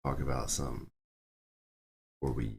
talk about something before we.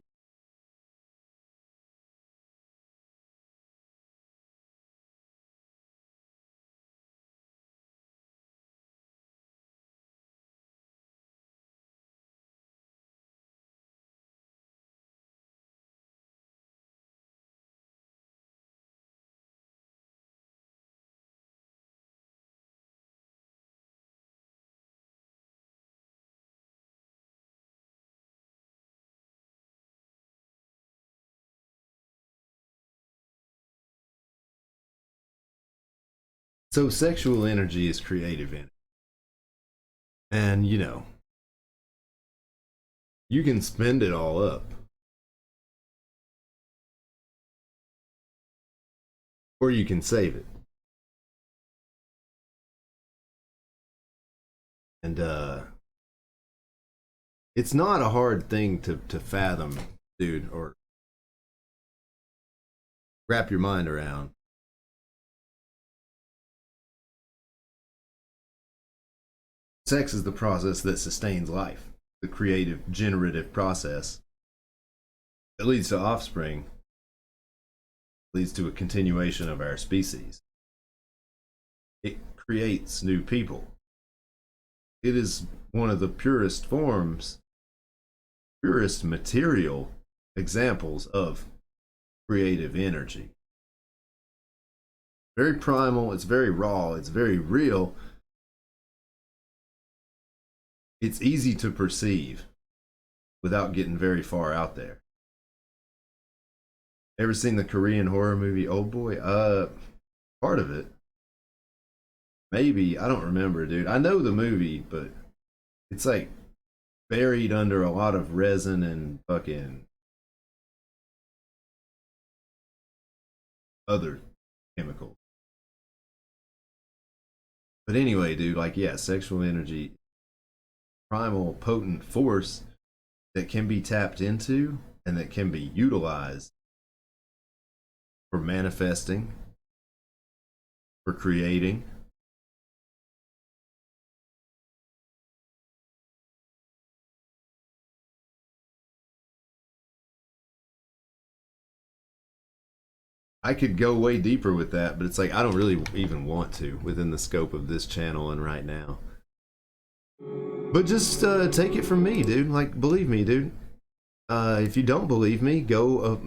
So sexual energy is creative energy, and you can spend it all up, or you can save it. And it's not a hard thing to fathom, dude, or wrap your mind around. Sex is the process that sustains life, the creative, generative process that leads to offspring, leads to a continuation of our species. It creates new people. It is one of the purest forms, purest material examples of creative energy. Very primal, it's very raw, it's very real. It's easy to perceive without getting very far out there. Ever seen the Korean horror movie Old Boy? Part of it. Maybe, I don't remember, dude. I know the movie, but it's like buried under a lot of resin and fucking other chemicals. But anyway, dude, like, yeah, sexual energy, primal, potent force that can be tapped into and that can be utilized for manifesting, for creating. I could go way deeper with that, but it's like I don't really even want to within the scope of this channel and right now. But just take it from me, dude. Like, believe me, dude. If you don't believe me, go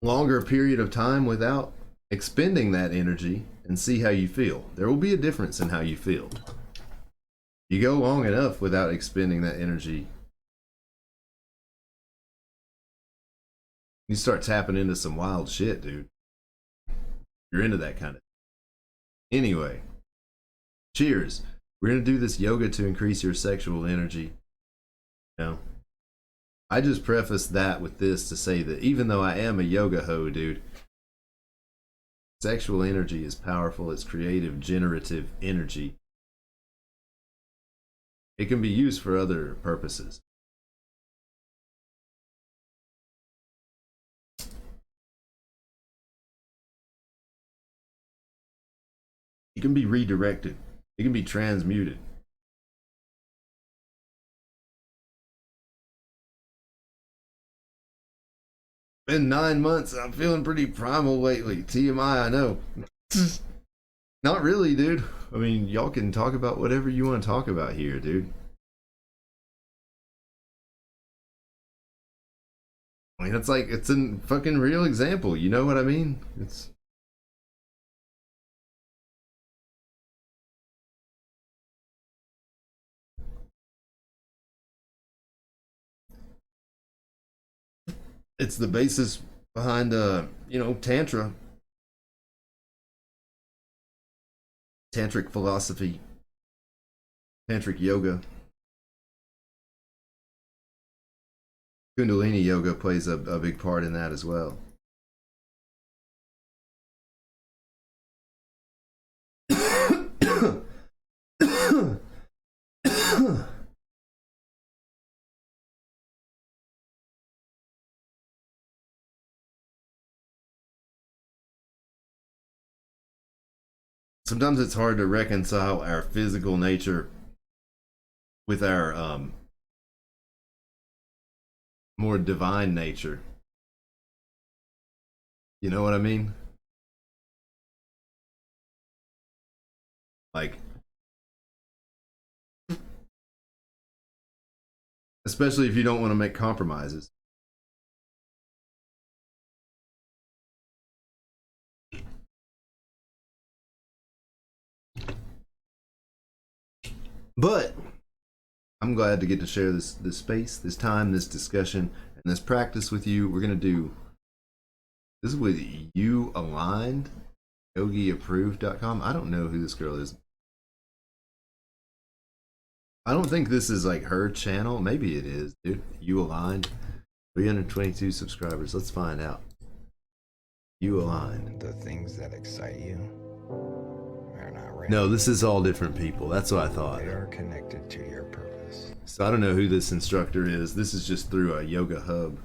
longer period of time without expending that energy and see how you feel. There will be a difference in how you feel. You go long enough without expending that energy, you start tapping into some wild shit, dude. You're into that kind of. Anyway, cheers. We're gonna do this yoga to increase your sexual energy. You know, I just prefaced that with this to say that even though I am a yoga ho, dude, sexual energy is powerful. It's creative, generative energy. It can be used for other purposes. It can be redirected. It can be transmuted. Been 9 months. I'm feeling pretty primal lately. TMI, I know. Not really, dude. I mean, y'all can talk about whatever you want to talk about here, dude. I mean, it's like it's a fucking real example. You know what I mean? It's the basis behind tantra, tantric philosophy, tantric yoga. Kundalini yoga plays a big part in that as well. Sometimes it's hard to reconcile our physical nature with our more divine nature. You know what I mean? Like, especially if you don't want to make compromises. But I'm glad to get to share this space, this time, this discussion, and this practice with you. We're gonna do this is with you aligned, yogiapproved.com. I don't know who this girl is. I don't think this is like her channel. Maybe it is, dude. You aligned. 322 subscribers. Let's find out. You aligned. The things that excite you are not real. No, this is all different people. That's what I thought. They are connected to your purpose. So I don't know who this instructor is. This is just through a yoga hub.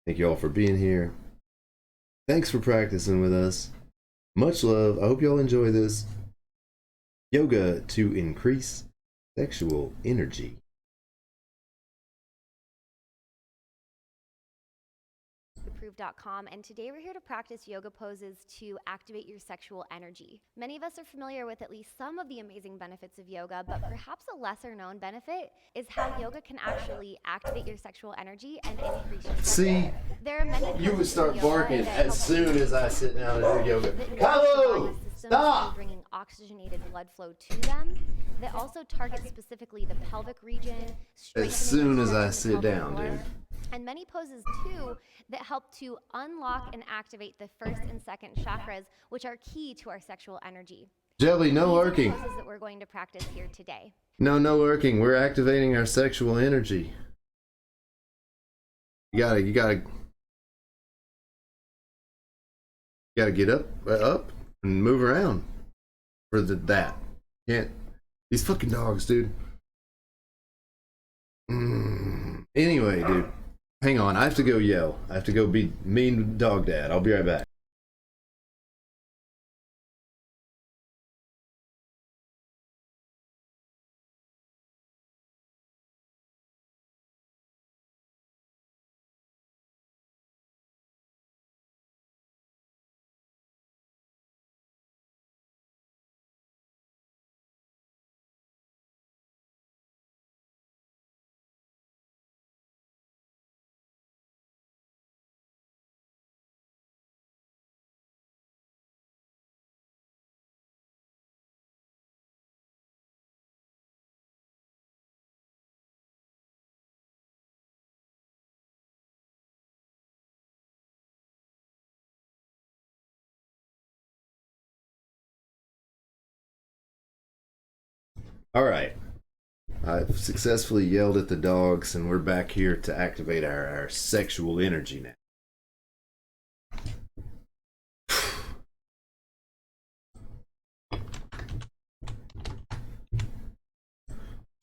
Thank you all for being here. Thanks for practicing with us. Much love. I hope y'all enjoy this. Yoga to increase sexual energy. Approved.com, and today we're here to practice yoga poses to activate your sexual energy. Many of us are familiar with at least some of the amazing benefits of yoga, but perhaps a lesser known benefit is how yoga can actually activate your sexual energy and increase your See, there are many you would poses start in yoga barking that as help soon as I sit down and do yoga. that Kalu, the system stop! through bringing oxygenated blood flow to them. That also target specifically the pelvic region. As soon as I sit pelvic down, floor, dude. and many poses too that help to unlock and activate the first and second chakras, which are key to our sexual energy. Jelly, no These are the lurking. poses that we're going to practice here today. No, no lurking. We're activating our sexual energy. You gotta get up and move around for that. Can't. These fucking dogs, dude. Anyway, dude. Hang on. I have to go yell. I have to go be mean dog dad. I'll be right back. All right. I've successfully yelled at the dogs, and we're back here to activate our sexual energy now.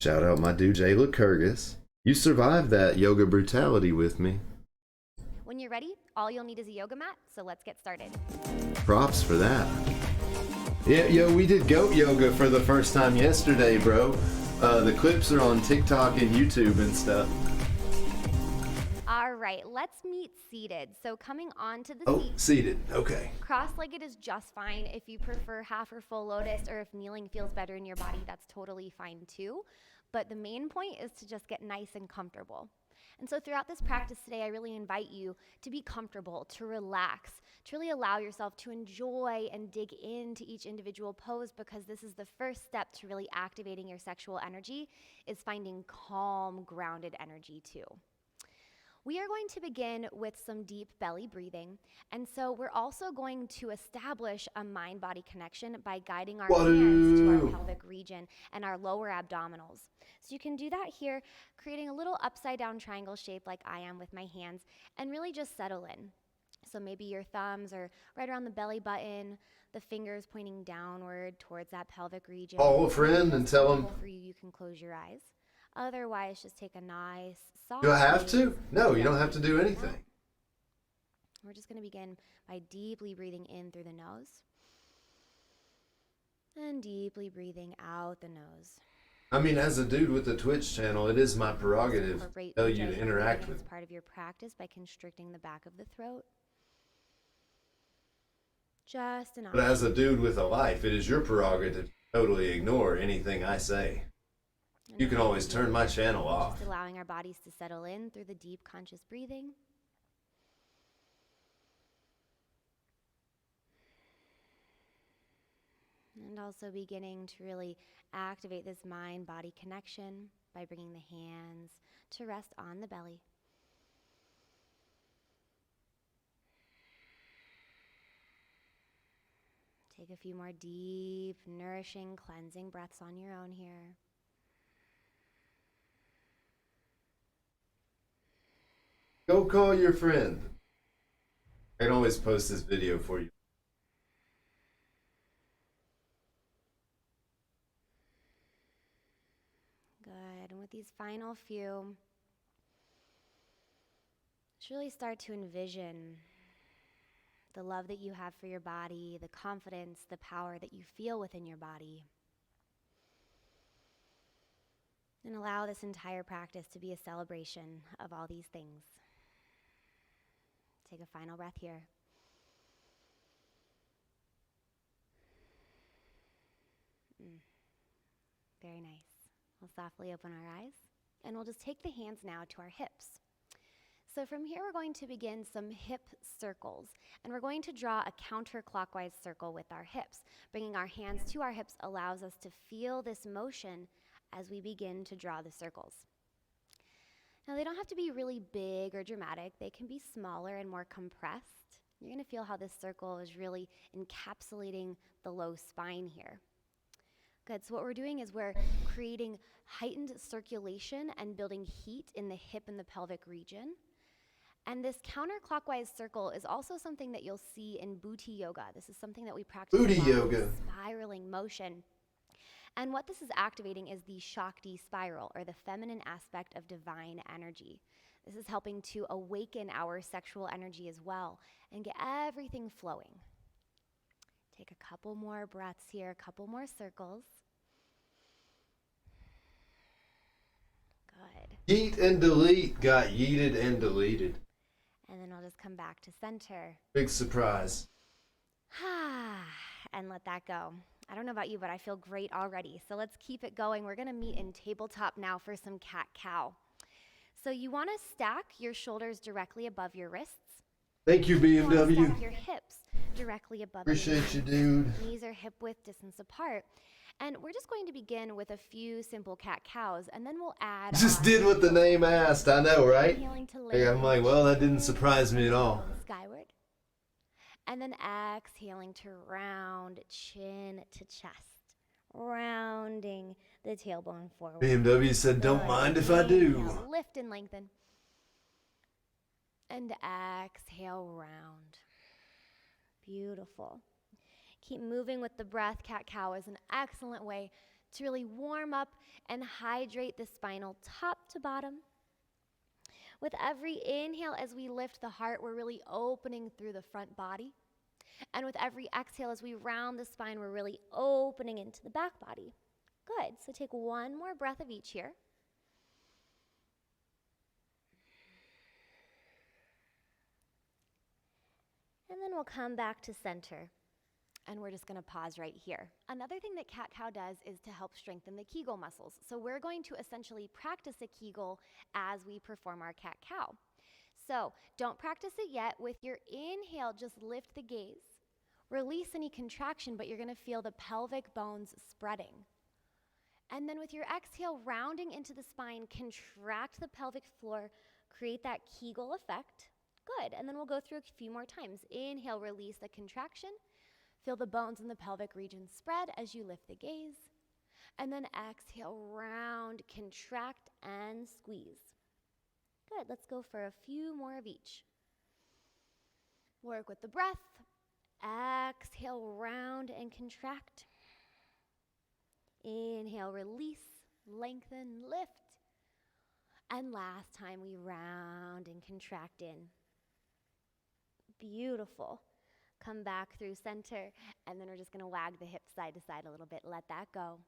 Shout out my dude Jayla Kurgis. You survived that yoga brutality with me. When you're ready, all you'll need is a yoga mat, so let's get started. Props for that. Yeah, yo, we did goat yoga for the first time yesterday, bro. The clips are on TikTok and YouTube and stuff. All right, let's meet seated. So coming onto the Oh, seat, seated. Okay. cross-legged is just fine. If you prefer half or full lotus, or if kneeling feels better in your body, that's totally fine too. But the main point is to just get nice and comfortable. And so throughout this practice today, I really invite you to be comfortable, to relax, to really allow yourself to enjoy and dig into each individual pose, because this is the first step to really activating your sexual energy, is finding calm, grounded energy too. We are going to begin with some deep belly breathing. And so we're also going to establish a mind-body connection by guiding our hands to our pelvic region and our lower abdominals. So you can do that here, creating a little upside down triangle shape like I am with my hands, and really just settle in. So maybe your thumbs are right around the belly button, the fingers pointing downward towards that pelvic region. Call a friend and tell them. For you, you can close your eyes. Otherwise, just take a nice, soft. Do I have to? No, you don't have to do anything. We're just going to begin by deeply breathing in through the nose and deeply breathing out the nose. I mean, as a dude with a Twitch channel, it is my prerogative to tell you to interact with me. It's part of your practice by constricting the back of the throat. Just enough. But as a dude with a life, it is your prerogative to totally ignore anything I say. You can always turn my channel off. Just allowing our bodies to settle in through the deep conscious breathing. And also beginning to really activate this mind-body connection by bringing the hands to rest on the belly. Take a few more deep, nourishing, cleansing breaths on your own here. Go call your friend. I can always post this video for you. Good. And with these final few, just really start to envision the love that you have for your body, the confidence, the power that you feel within your body. And allow this entire practice to be a celebration of all these things. Take a final breath here. Very nice. We'll softly open our eyes, and we'll just take the hands now to our hips. So from here, we're going to begin some hip circles, and we're going to draw a counterclockwise circle with our hips. Bringing our hands to our hips allows us to feel this motion as we begin to draw the circles. Now, they don't have to be really big or dramatic. They can be smaller and more compressed. You're going to feel how this circle is really encapsulating the low spine here. Good. So what we're doing is we're creating heightened circulation and building heat in the hip and the pelvic region. And this counterclockwise circle is also something that you'll see in booty yoga. This is something that we practice Booty a lot, yoga. spiraling motion. And what this is activating is the Shakti spiral, or the feminine aspect of divine energy. This is helping to awaken our sexual energy as well and get everything flowing. Take a couple more breaths here, a couple more circles. Good. Yeet and delete got yeeted and deleted. And then I'll just come back to center. Big surprise. And let that go. I don't know about you, but I feel great already. So let's keep it going. We're going to meet in tabletop now for some cat-cow. So you want to stack your shoulders directly above your wrists. Thank you, You want to BMW. stack your hips directly above Appreciate you, your dude. knees are hip-width distance apart. And we're just going to begin with a few simple cat-cows, and then we'll add Just on did what the name asked, I know, right? inhaling to Hey, I'm like, well, that didn't surprise me at all. skyward. And then exhaling to round chin to chest, rounding the tailbone forward. BMW said, don't Good. mind if I do. Inhale, lift and lengthen. And exhale, round. Beautiful. Keep moving with the breath. Cat-cow is an excellent way to really warm up and hydrate the spinal top to bottom. With every inhale, as we lift the heart, we're really opening through the front body. And with every exhale, as we round the spine, we're really opening into the back body. Good. So take one more breath of each here. And then we'll come back to center. And we're just going to pause right here. Another thing that cat-cow does is to help strengthen the Kegel muscles. So we're going to essentially practice a Kegel as we perform our cat-cow. So don't practice it yet. With your inhale, just lift the gaze. Release any contraction, but you're going to feel the pelvic bones spreading. And then with your exhale, rounding into the spine, contract the pelvic floor, create that Kegel effect. Good. And then we'll go through a few more times. Inhale, release the contraction. Feel the bones in the pelvic region spread as you lift the gaze. And then exhale, round, contract, and squeeze. Good. Let's go for a few more of each. Work with the breath. Exhale, round and contract. Inhale, release, lengthen, lift. And last time we round and contract in. Beautiful. Come back through center, and then we're just going to wag the hips side to side a little bit. Let that go.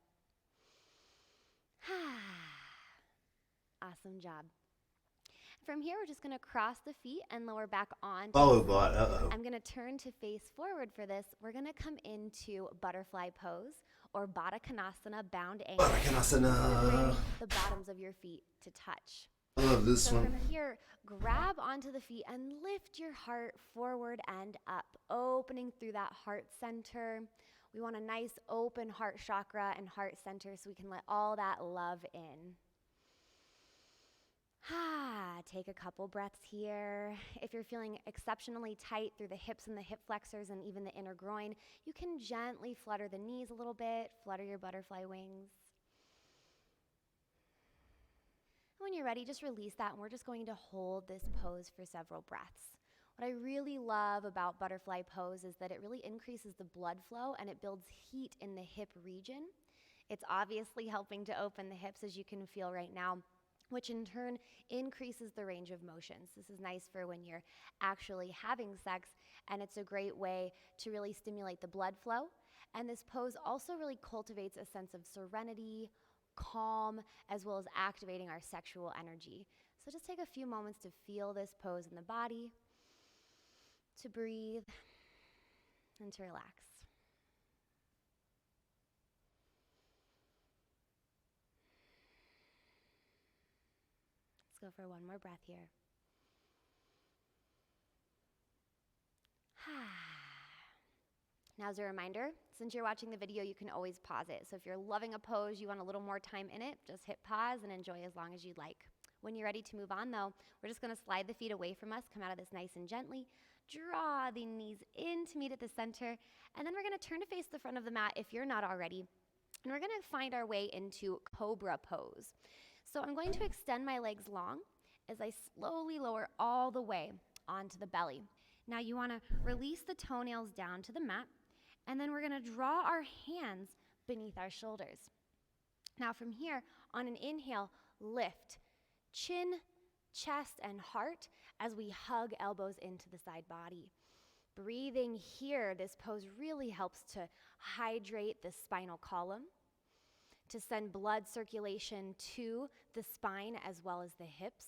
Awesome job. From here, we're just going to cross the feet and lower back on. Follow bot, I'm going to turn to face forward for this. We're going to come into butterfly pose, or Baddha Konasana, bound angle. Baddha Konasana. Bring the bottoms of your feet to touch. I love this So one. from here, grab onto the feet and lift your heart forward and up, opening through that heart center. We want a nice open heart chakra and heart center so we can let all that love in. Take a couple breaths here. If you're feeling exceptionally tight through the hips and the hip flexors and even the inner groin, you can gently flutter the knees a little bit, flutter your butterfly wings. When you're ready, just release that, and we're just going to hold this pose for several breaths. What I really love about butterfly pose is that it really increases the blood flow and it builds heat in the hip region. It's obviously helping to open the hips, as you can feel right now, which in turn increases the range of motions. This is nice for when you're actually having sex, and it's a great way to really stimulate the blood flow. And this pose also really cultivates a sense of serenity, calm, as well as activating our sexual energy. So just take a few moments to feel this pose in the body, to breathe, and to relax. Let's go for one more breath here. Now, as a reminder, since you're watching the video, you can always pause it. So if you're loving a pose, you want a little more time in it, just hit pause and enjoy as long as you'd like. When you're ready to move on, though, we're just going to slide the feet away from us, come out of this nice and gently, draw the knees in to meet at the center, and then we're going to turn to face the front of the mat if you're not already. And we're gonna find our way into cobra pose. So I'm going to extend my legs long as I slowly lower all the way onto the belly. Now you wanna release the toenails down to the mat, and then we're gonna draw our hands beneath our shoulders. Now from here, on an inhale, lift, chin, chest, and heart as we hug elbows into the side body. Breathing here, this pose really helps to hydrate the spinal column, to send blood circulation to the spine as well as the hips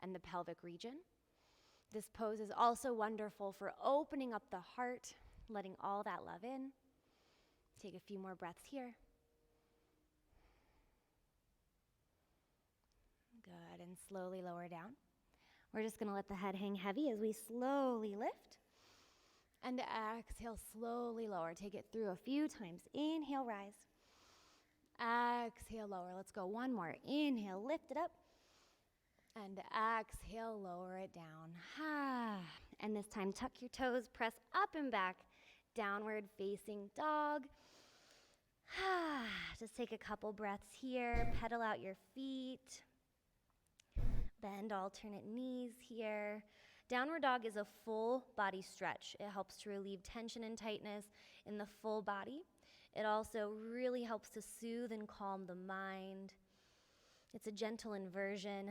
and the pelvic region. This pose is also wonderful for opening up the heart, letting all that love in. Take a few more breaths here. Good, and slowly lower down. We're just gonna let the head hang heavy as we slowly lift. And exhale, slowly lower. Take it through a few times. Inhale, rise. Exhale, lower. Let's go one more. Inhale, lift it up. And exhale, lower it down. And this time, tuck your toes, press up and back, downward facing dog. Just take a couple breaths here. Pedal out your feet. Bend alternate knees here. Downward dog is a full body stretch. It helps to relieve tension and tightness in the full body. It also really helps to soothe and calm the mind. It's a gentle inversion,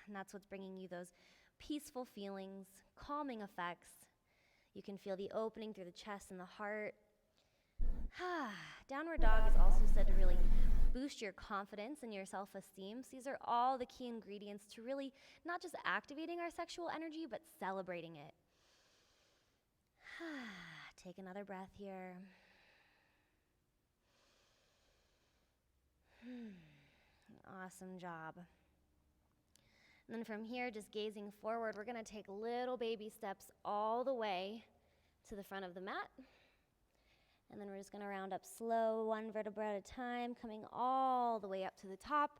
and that's what's bringing you those peaceful feelings, calming effects. You can feel the opening through the chest and the heart. Downward dog is also said to really boost your confidence and your self-esteem. So these are all the key ingredients to really not just activating our sexual energy, but celebrating it. Take another breath here. Awesome job. And then from here, just gazing forward, we're gonna take little baby steps all the way to the front of the mat. And then we're just gonna round up slow, one vertebra at a time, coming all the way up to the top.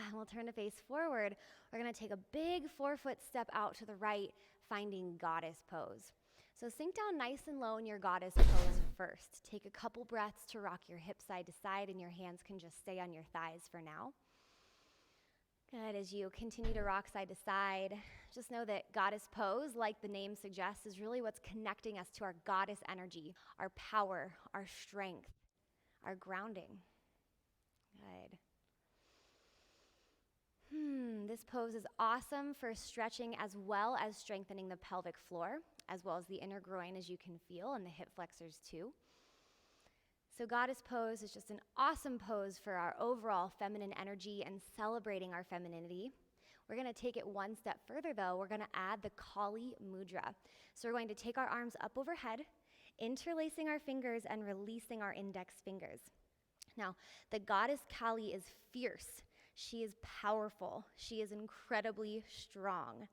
And we'll turn to face forward. We're gonna take a big 4-foot step out to the right, finding goddess pose. So sink down nice and low in your goddess pose first. Take a couple breaths to rock your hips side to side, and your hands can just stay on your thighs for now. Good, as you continue to rock side to side, just know that goddess pose, like the name suggests, is really what's connecting us to our goddess energy, our power, our strength, our grounding. Good. This pose is awesome for stretching as well as strengthening the pelvic floor, as well as the inner groin, as you can feel, and the hip flexors too. So goddess pose is just an awesome pose for our overall feminine energy and celebrating our femininity. We're gonna take it one step further though. We're gonna add the Kali Mudra. So we're going to take our arms up overhead, interlacing our fingers and releasing our index fingers. Now, the goddess Kali is fierce. She is powerful. She is incredibly strong.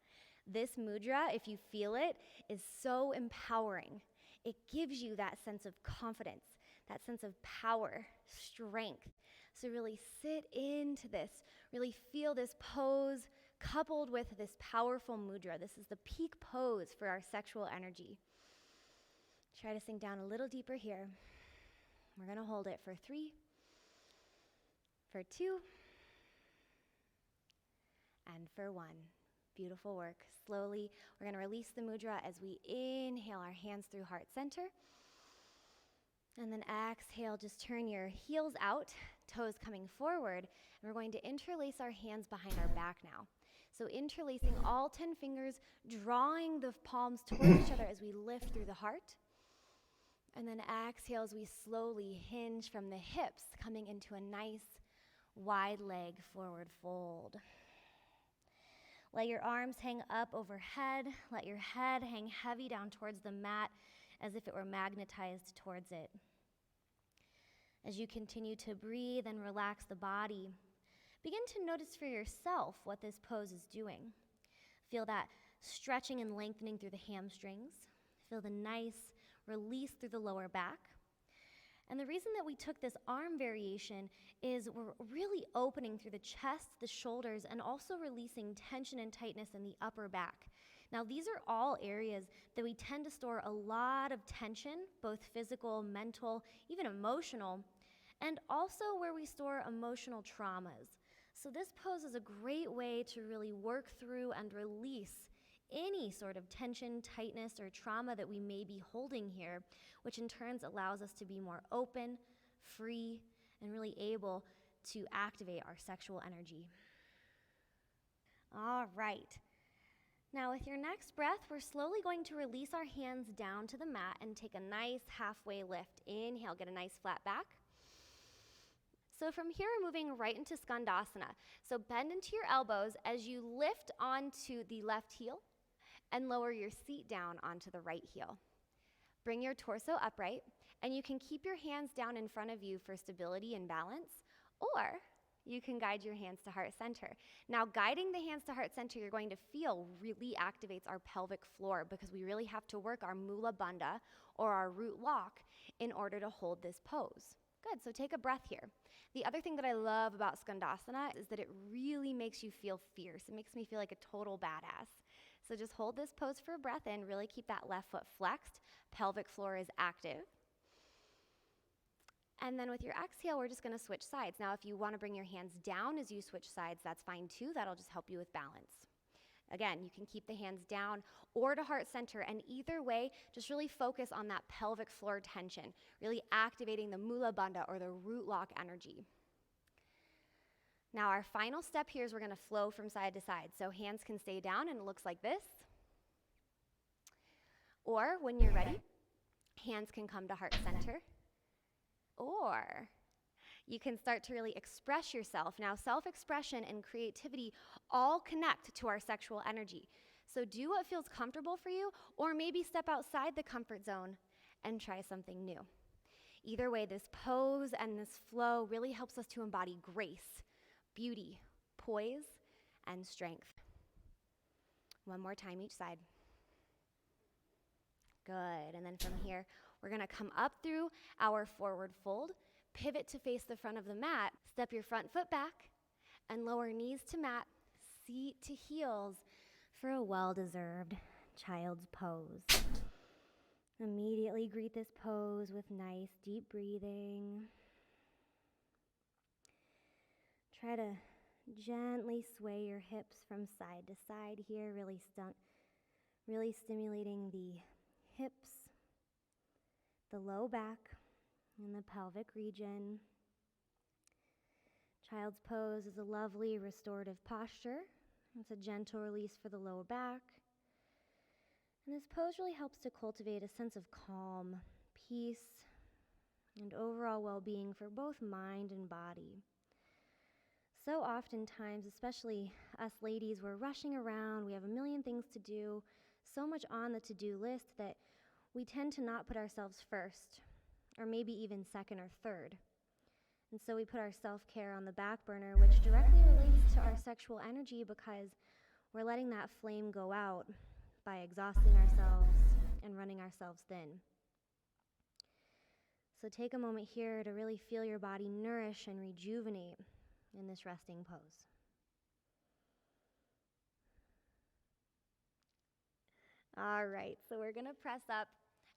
This mudra, if you feel it, is so empowering. It gives you that sense of confidence, that sense of power, strength. So really sit into this, really feel this pose coupled with this powerful mudra. This is the peak pose for our sexual energy. Try to sink down a little deeper here. We're gonna hold it for 3, for 2, and for 1. Beautiful work. Slowly, we're gonna release the mudra as we inhale our hands through heart center. And then exhale, just turn your heels out, toes coming forward, and we're going to interlace our hands behind our back now. So interlacing all 10 fingers, drawing the palms toward each other as we lift through the heart. And then exhale as we slowly hinge from the hips, coming into a nice wide leg forward fold. Let your arms hang up overhead. Let your head hang heavy down towards the mat as if it were magnetized towards it. As you continue to breathe and relax the body, begin to notice for yourself what this pose is doing. Feel that stretching and lengthening through the hamstrings. Feel the nice release through the lower back. And the reason that we took this arm variation is we're really opening through the chest, the shoulders, and also releasing tension and tightness in the upper back. Now, these are all areas that we tend to store a lot of tension, both physical, mental, even emotional, and also where we store emotional traumas. So this pose is a great way to really work through and release any sort of tension, tightness, or trauma that we may be holding here, which in turn allows us to be more open, free, and really able to activate our sexual energy. All right. Now with your next breath, we're slowly going to release our hands down to the mat and take a nice halfway lift. Inhale, get a nice flat back. So from here, we're moving right into Skandasana. So bend into your elbows as you lift onto the left heel and lower your seat down onto the right heel. Bring your torso upright, and you can keep your hands down in front of you for stability and balance, or you can guide your hands to heart center. Now, guiding the hands to heart center, you're going to feel really activates our pelvic floor because we really have to work our mula bandha or our root lock in order to hold this pose. Good, so take a breath here. The other thing that I love about Skandasana is that it really makes you feel fierce. It makes me feel like a total badass. So just hold this pose for a breath in, really keep that left foot flexed, pelvic floor is active. And then with your exhale, we're just gonna switch sides. Now, if you wanna bring your hands down as you switch sides, that's fine too. That'll just help you with balance. Again, you can keep the hands down or to heart center, and either way, just really focus on that pelvic floor tension, really activating the mula bandha or the root lock energy. Now, our final step here is we're gonna flow from side to side. So hands can stay down and it looks like this. Or when you're ready, hands can come to heart center. Or you can start to really express yourself. Now, self-expression and creativity all connect to our sexual energy. So do what feels comfortable for you, or maybe step outside the comfort zone and try something new. Either way, this pose and this flow really helps us to embody grace, beauty, poise, and strength. One more time each side. Good, and then from here, we're gonna come up through our forward fold, pivot to face the front of the mat, step your front foot back, and lower knees to mat, seat to heels for a well-deserved child's pose. Immediately greet this pose with nice deep breathing. Try to gently sway your hips from side to side here, really stimulating the hips, the low back, and the pelvic region. Child's pose is a lovely restorative posture. It's a gentle release for the lower back. And this pose really helps to cultivate a sense of calm, peace, and overall well-being for both mind and body. So oftentimes, especially us ladies, we're rushing around, we have a million things to do, so much on the to-do list that we tend to not put ourselves first, or maybe even second or third. And so we put our self-care on the back burner, which directly relates to our sexual energy because we're letting that flame go out by exhausting ourselves and running ourselves thin. So take a moment here to really feel your body nourish and rejuvenate in this resting pose. All right, so we're gonna press up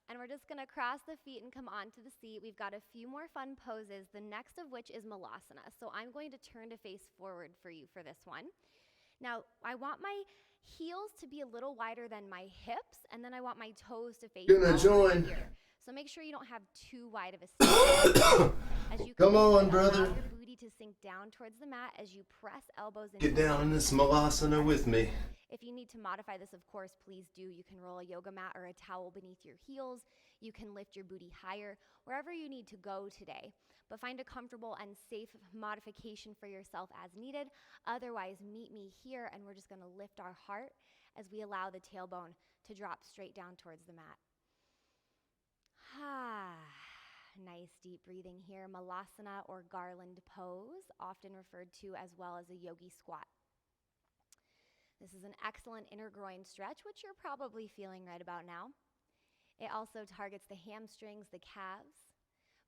and we're just gonna cross the feet and come onto the seat. We've got a few more fun poses, the next of which is Malasana. So I'm going to turn to face forward for you for this one. Now, I want my heels to be a little wider than my hips, and then I want my toes to face outward here. So make sure you don't have too wide of a seat. As you Come on, allow brother. your booty to sink down towards the mat as you press elbows into Get down in this Malasana with me. If you need to modify this, of course, please do. You can roll a yoga mat or a towel beneath your heels. You can lift your booty higher, wherever you need to go today. But find a comfortable and safe modification for yourself as needed. Otherwise, meet me here, and we're just gonna lift our heart as we allow the tailbone to drop straight down towards the mat. Nice deep breathing here. Malasana or garland pose, often referred to as well as a yogi squat. This is an excellent inner groin stretch, which you're probably feeling right about now. It also targets the hamstrings, the calves,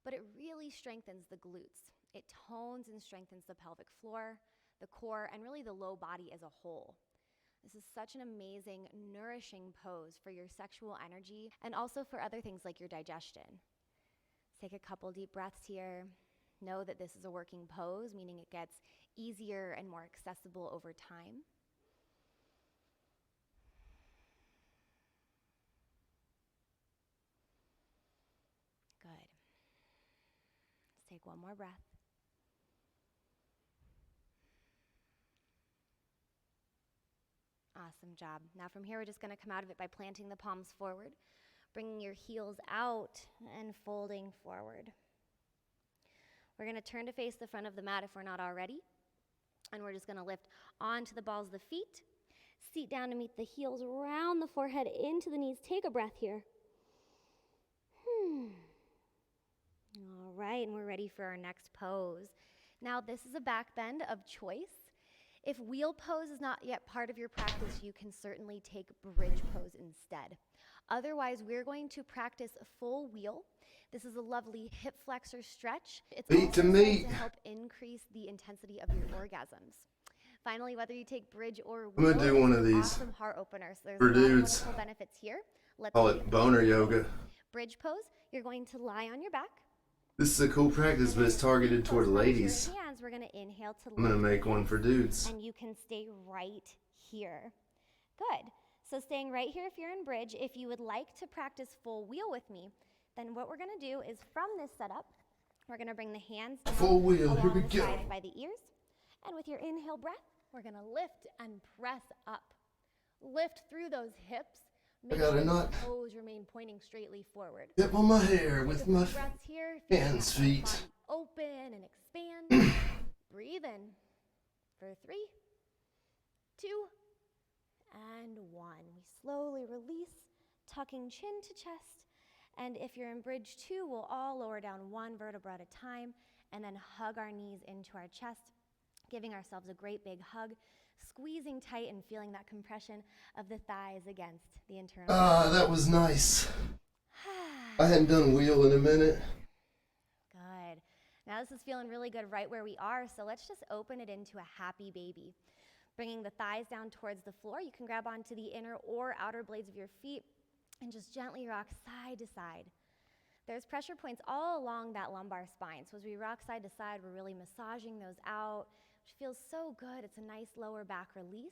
but it really strengthens the glutes. It tones and strengthens the pelvic floor, the core, and really the low body as a whole. This is such an amazing, nourishing pose for your sexual energy and also for other things like your digestion. Take a couple deep breaths here. Know that this is a working pose, meaning it gets easier and more accessible over time. Good. Let's take one more breath. Awesome job. Now from here, we're just going to come out of it by planting the palms forward, bringing your heels out and folding forward. We're going to turn to face the front of the mat if we're not already. And we're just going to lift onto the balls of the feet. Seat down to meet the heels, round the forehead into the knees. Take a breath here. All right, and we're ready for our next pose. Now, this is a back bend of choice. If wheel pose is not yet part of your practice, you can certainly take bridge pose instead. Otherwise, we're going to practice a full wheel. This is a lovely hip flexor stretch. It's also to help increase the intensity of your orgasms. Finally, whether you take bridge or wheel, I'm gonna do one of these awesome heart opener. So there's for a lot of dudes. wonderful benefits here. Let's Call it boner yoga. Bridge pose, you're going to lie on your back. This is a cool practice, but it's targeted toward ladies. Hands, we're going to inhale to I'm gonna make one for dudes. And you can stay right here. Good. So staying right here if you're in bridge. If you would like to practice full wheel with me, then what we're going to do is from this setup, we're going to bring the hands down Full wheel, here we along the go. sides by the ears. And with your inhale breath, we're going to lift and press up. Lift through those hips. Make sure the toes remain pointing straightly forward. Dip on my hair with my here, hands, feet. Open and expand. Breathe in for 3, 2, and 1. We slowly release, tucking chin to chest. And if you're in bridge 2, we'll all lower down one vertebra at a time and then hug our knees into our chest, giving ourselves a great big hug, squeezing tight and feeling that compression of the thighs against the internal. That was nice. I hadn't done wheel in a minute. Good. Now this is feeling really good right where we are, so let's just open it into a happy baby. Bringing the thighs down towards the floor, you can grab onto the inner or outer blades of your feet and just gently rock side to side. There's pressure points all along that lumbar spine, so as we rock side to side, we're really massaging those out, which feels so good. It's a nice lower back release.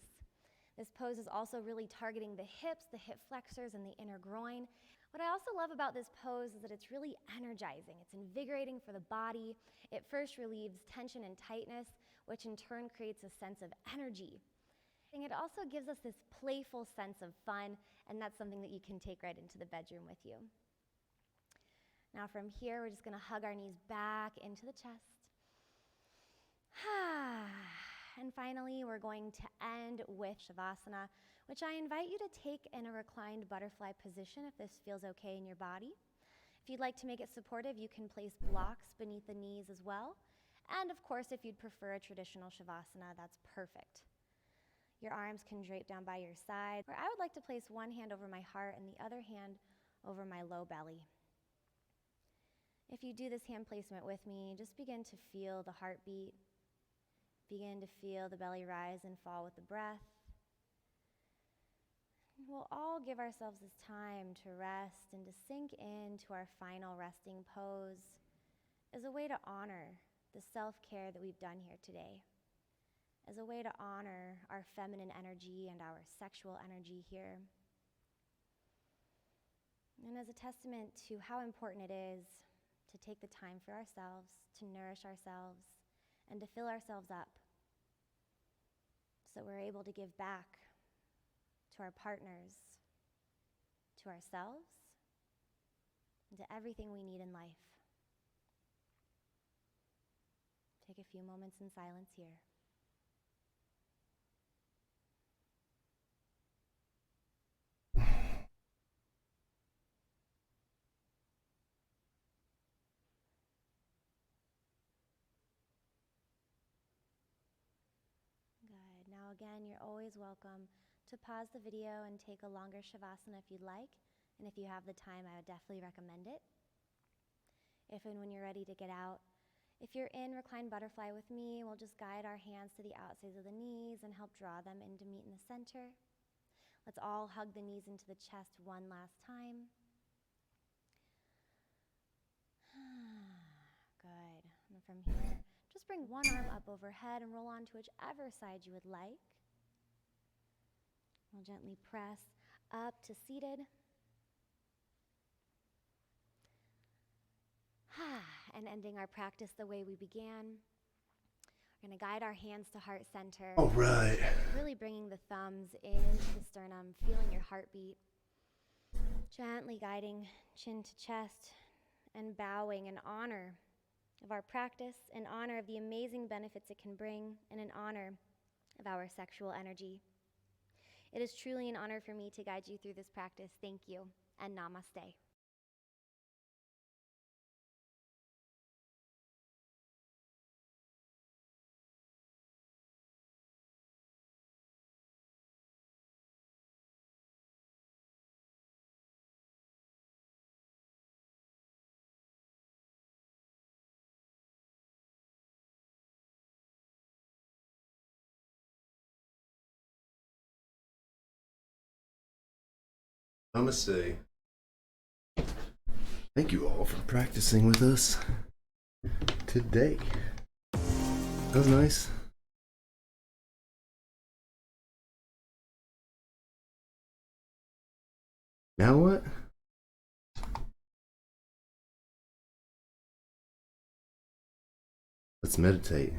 This pose is also really targeting the hips, the hip flexors, and the inner groin. What I also love about this pose is that it's really energizing. It's invigorating for the body. It first relieves tension and tightness, which in turn creates a sense of energy. And it also gives us this playful sense of fun, and that's something that you can take right into the bedroom with you. Now from here, we're just going to hug our knees back into the chest. And finally, we're going to end with Shavasana, which I invite you to take in a reclined butterfly position if this feels okay in your body. If you'd like to make it supportive, you can place blocks beneath the knees as well. And of course, if you'd prefer a traditional Shavasana, that's perfect. Your arms can drape down by your side, or I would like to place one hand over my heart and the other hand over my low belly. If you do this hand placement with me, just begin to feel the heartbeat. Begin to feel the belly rise and fall with the breath. We'll all give ourselves this time to rest and to sink into our final resting pose as a way to honor the self-care that we've done here today, as a way to honor our feminine energy and our sexual energy here, and as a testament to how important it is to take the time for ourselves, to nourish ourselves, and to fill ourselves up so we're able to give back to our partners, to ourselves, and to everything we need in life. Take a few moments in silence here. Now again, you're always welcome to pause the video and take a longer Shavasana if you'd like. And if you have the time, I would definitely recommend it. If and when you're ready to get out, if you're in reclined butterfly with me, we'll just guide our hands to the outsides of the knees and help draw them in to meet in the center. Let's all hug the knees into the chest one last time. Good. And And from here, just bring one arm up overhead and roll on to whichever side you would like. We'll gently press up to seated. And ending our practice the way we began. We're going to guide our hands to heart center. All right. Really bringing the thumbs into the sternum, feeling your heartbeat. Gently guiding chin to chest and bowing in honor of our practice, in honor of the amazing benefits it can bring, and in honor of our sexual energy. It is truly an honor for me to guide you through this practice. Thank you, and namaste. Namaste. Thank you all for practicing with us today. That was nice. Now what? Let's meditate.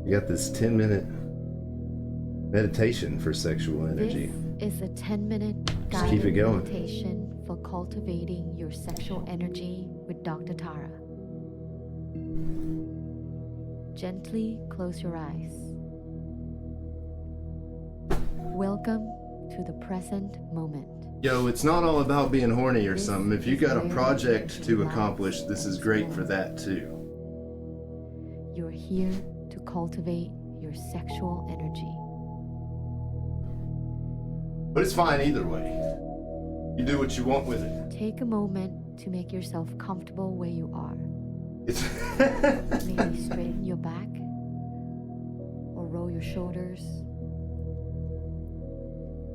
You got this 10-minute meditation for sexual energy. This is a 10-minute Just keep it guided going. meditation for cultivating your sexual energy with Dr. Tara. Gently close your eyes. Welcome to the present moment. Yo, it's not all about being horny or This something. If you is got a where project you to relax accomplish, this is and great for explore. that too. You're here to cultivate your sexual energy. But it's fine either way. You do what you want with it. Take a moment to make yourself comfortable where you are. It's Maybe straighten your back or roll your shoulders.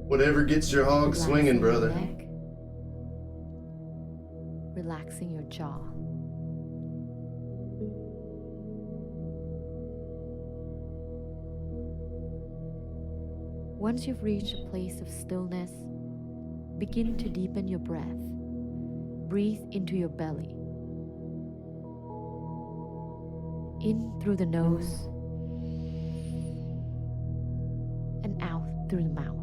Whatever gets your hog Relaxing swinging, your brother. neck, relaxing your jaw. Once you've reached a place of stillness, begin to deepen your breath. Breathe into your belly. In through the nose and out through the mouth.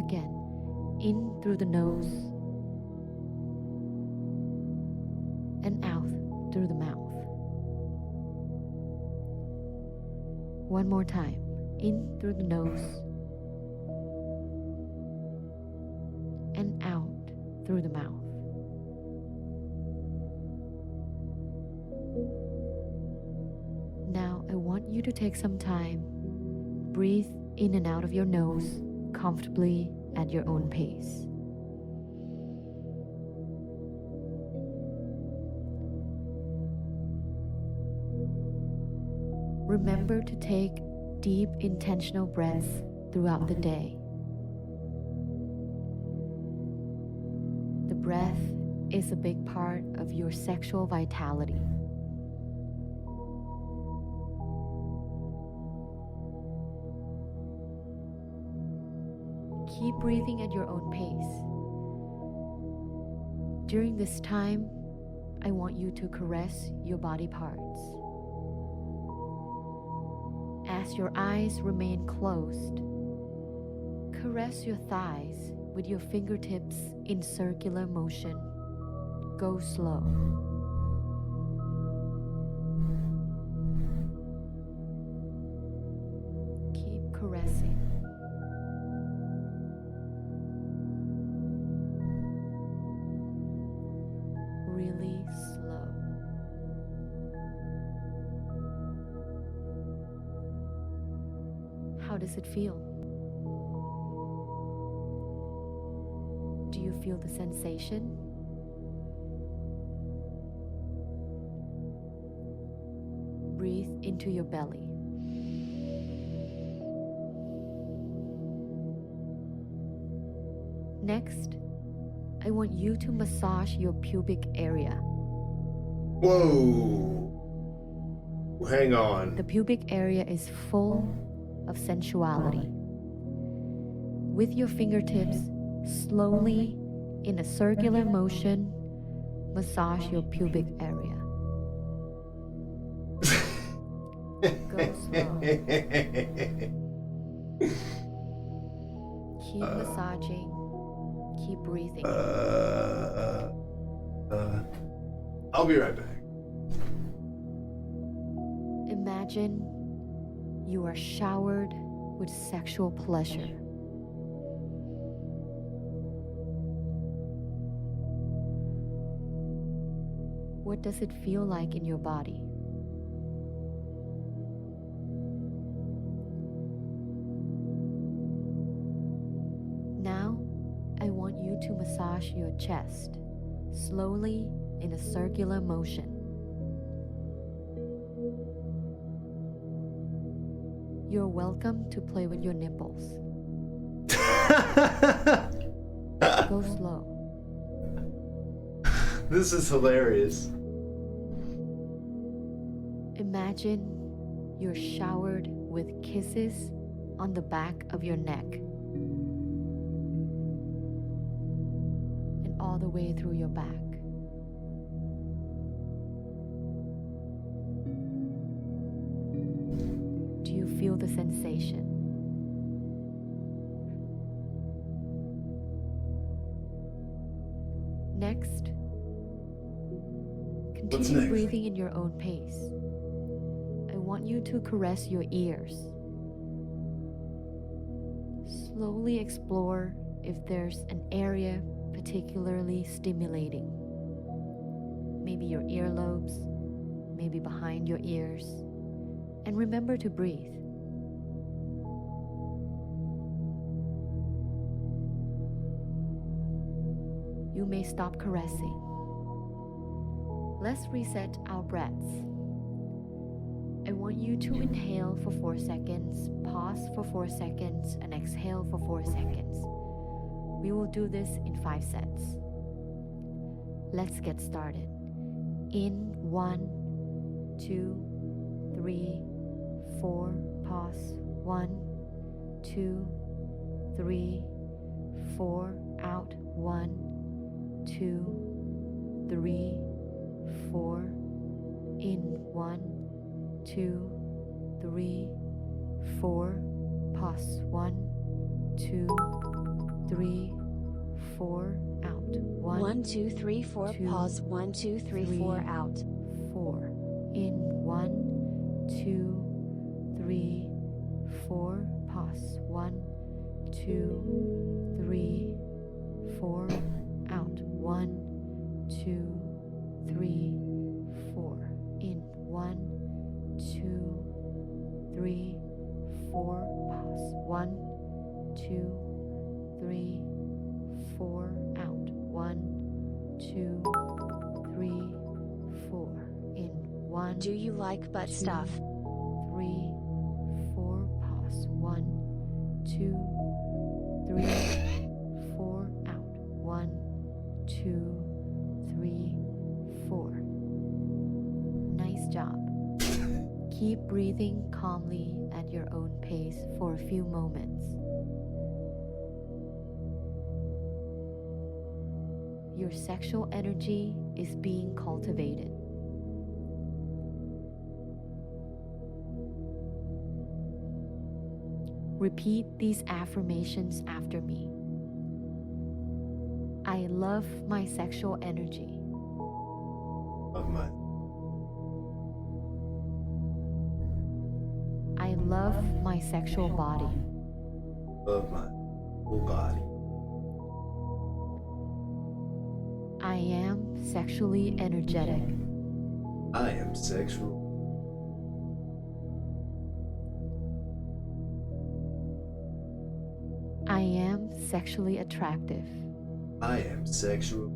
Again, in through the nose and out through the mouth. One more time, in through the nose and out through the mouth. Now I want you to take some time, breathe in and out of your nose comfortably at your own pace. Remember to take deep, intentional breaths throughout the day. The breath is a big part of your sexual vitality. Keep breathing at your own pace. During this time, I want you to caress your body parts. As your eyes remain closed, caress your thighs with your fingertips in circular motion. Go slow. Keep caressing. Really slow. How does it feel? Do you feel the sensation? Breathe into your belly. Next, I want you to massage your pubic area. Whoa. Hang on. The pubic area is full of sensuality. With your fingertips, slowly, in a circular motion, massage your pubic area. Go slow. Keep massaging. Keep breathing. I'll be right back. Imagine you are showered with sexual pleasure. What does it feel like in your body? Now, I want you to massage your chest, slowly in a circular motion. You're welcome to play with your nipples. Go slow. This is hilarious. Imagine you're showered with kisses on the back of your neck and all the way through your back. Do you feel the sensation? Next, continue next? breathing in your own pace. I want you to caress your ears. Slowly explore if there's an area particularly stimulating. Maybe your earlobes, maybe behind your ears. And remember to breathe. You may stop caressing. Let's reset our breaths. I want you to inhale for 4 seconds, pause for 4 seconds, and exhale for 4 seconds. We will do this in 5 sets. Let's get started. In 1, 2, 3, 4, pause. 1, 2, 3, 4, out. 1, 2, 3, 4, in. 1, 2, 3, 4, pause. 1, 2, 3, 4, out. 1, 2, 3, 4, two, pause. 1, 2, 3, 4, out. 4, in. 1, 2, 3, 4, pause. 1, 2, 3, 4, out. 1, 2, 3, 4, in. 1, 2, 3, 4, pause. 1, 2, 3, 4, out. 1, 2, 3, 4, in. 1. Do you like butt two, stuff? 3, 4, pause. 1, 2, 3, 4, out. 1, 2, 3, 4. Nice job. Keep breathing calmly at your own pace for a few moments. Your sexual energy is being cultivated. Repeat these affirmations after me. I love my sexual energy. Love my. I love my sexual body. Love my whole body. I am sexually energetic. I am sexual. I am sexually attractive. I am sexual.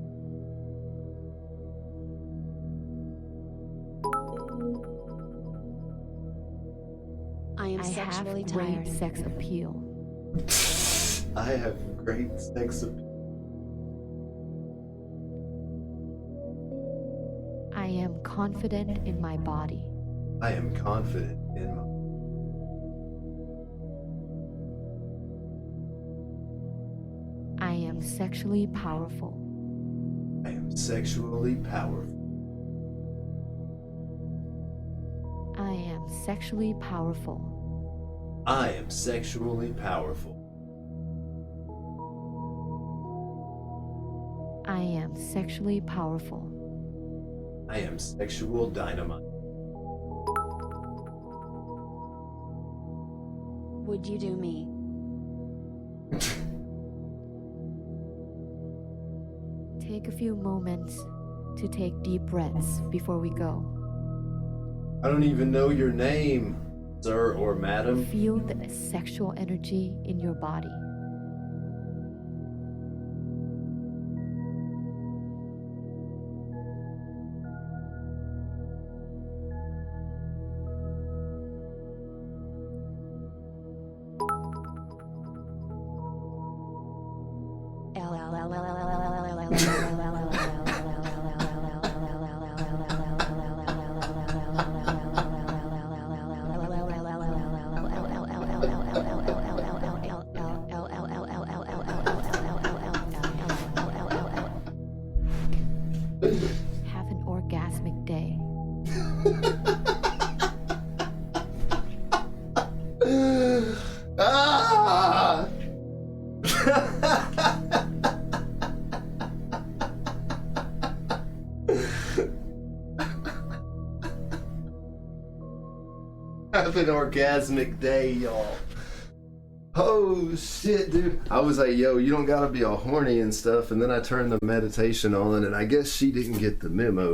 I am I sexually have great tired. sex appeal. I have great sex appeal. I am confident in my body. I am confident in my. I am sexually powerful. I am sexually powerful. I am sexually powerful. I am sexually powerful. I am sexually powerful. I am sexual dynamite. Would you do me? Take a few moments to take deep breaths before we go. I don't even know your name, sir or madam. Feel the sexual energy in your body. Have an orgasmic day. Ah! Have an orgasmic day, y'all. Oh shit, dude. I was like, yo, you don't gotta be all horny and stuff. And then I turned the meditation on, and I guess she didn't get the memo.